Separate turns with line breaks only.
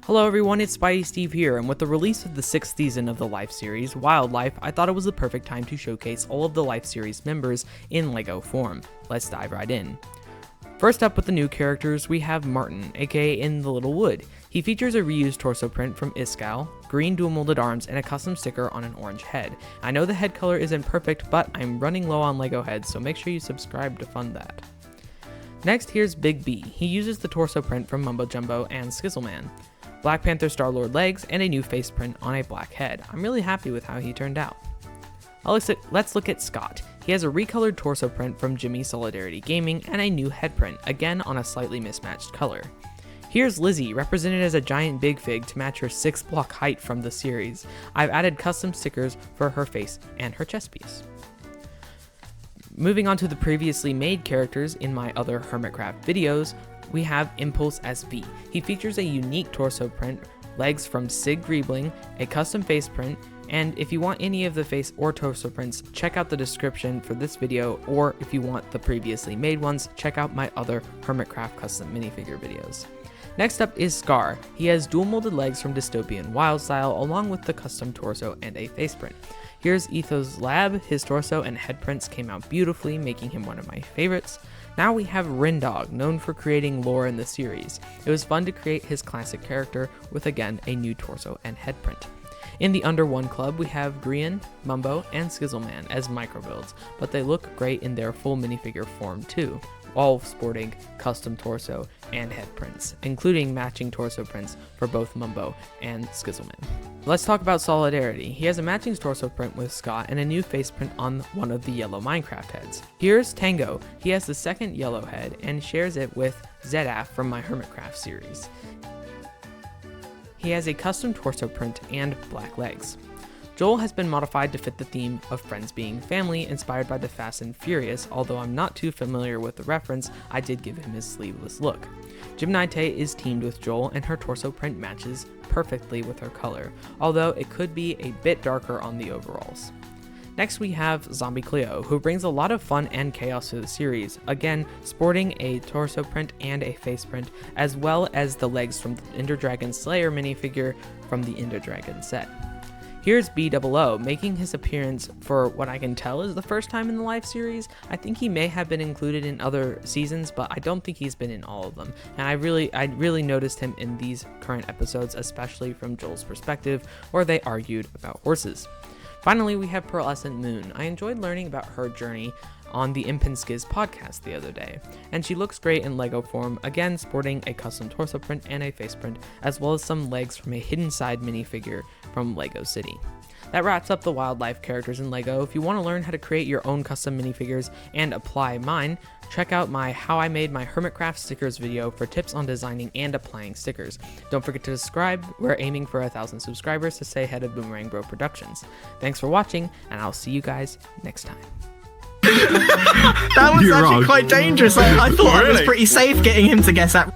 Hello everyone, it's Spidey Steve here, and with the release of the 6th season of the Life series, Wildlife, I thought it was the perfect time to showcase all of the Life series members in LEGO form. Let's dive right in. First up with the new characters, we have Martin, aka In the Little Wood. He features a reused torso print from Iskall, green dual molded arms, and a custom sticker on an orange head. I know the head color isn't perfect, but I'm running low on LEGO heads, so make sure you subscribe to fund that. Next, here's Big B. He uses the torso print from Mumbo Jumbo and Skizzleman, Black Panther Star-Lord legs, and a new face print on a black head. I'm really happy with how he turned out. Let's look at Scott. He has a recolored torso print from Jimmy Solidarity Gaming and a new head print, again on a slightly mismatched color. Here's Lizzie, represented as a giant big fig to match her 6-block height from the series. I've added custom stickers for her face and her chest piece. Moving on to the previously made characters in my other Hermitcraft videos, we have Impulse SV. He features a unique torso print, legs from Sig Griebling, a custom face print, and if you want any of the face or torso prints, check out the description for this video, or if you want the previously made ones, check out my other Hermitcraft custom minifigure videos. Next up is Scar. He has dual molded legs from Dystopian Wild Style, along with the custom torso and a face print. Here's Ethos Lab. His torso and head prints came out beautifully, making him one of my favorites. Now we have Rendog, known for creating lore in the series. It was fun to create his classic character with, again, a new torso and head print. In the Under One Club, we have Grian, Mumbo, and Skizzleman as micro builds, but they look great in their full minifigure form too, all sporting custom torso and head prints, including matching torso prints for both Mumbo and Skizzleman. Let's talk about Solidarity. He has a matching torso print with Scott and a new face print on one of the yellow Minecraft heads. Here's Tango. He has the second yellow head and shares it with Zedaf from my Hermitcraft series. He has a custom torso print and black legs. Joel has been modified to fit the theme of friends being family, inspired by the Fast and Furious. Although I'm not too familiar with the reference, I did give him his sleeveless look. Gymnite is teamed with Joel, and her torso print matches perfectly with her color, although it could be a bit darker on the overalls. Next we have Zombie Cleo, who brings a lot of fun and chaos to the series, again sporting a torso print and a face print, as well as the legs from the Ender Dragon Slayer minifigure from the Ender Dragon set. Here's BOO, making his appearance for what I can tell is the first time in the Life series. I think he may have been included in other seasons, but I don't think he's been in all of them. And I really noticed him in these current episodes, especially from Joel's perspective, where they argued about horses. Finally, we have Pearlescent Moon. I enjoyed learning about her journey on the Imp and Skiz podcast the other day, and she looks great in LEGO form, again sporting a custom torso print and a face print, as well as some legs from a Hidden Side minifigure from LEGO City. That wraps up the Wildlife characters in LEGO. If you want to learn how to create your own custom minifigures and apply mine, check out my How I Made My Hermitcraft Stickers video for tips on designing and applying stickers. Don't forget to subscribe. We're aiming for 1,000 subscribers to stay ahead of Boomerang Bro Productions. Thanks for watching, and I'll see you guys next time.
That was actually quite dangerous. I thought I was pretty safe getting him to guess that.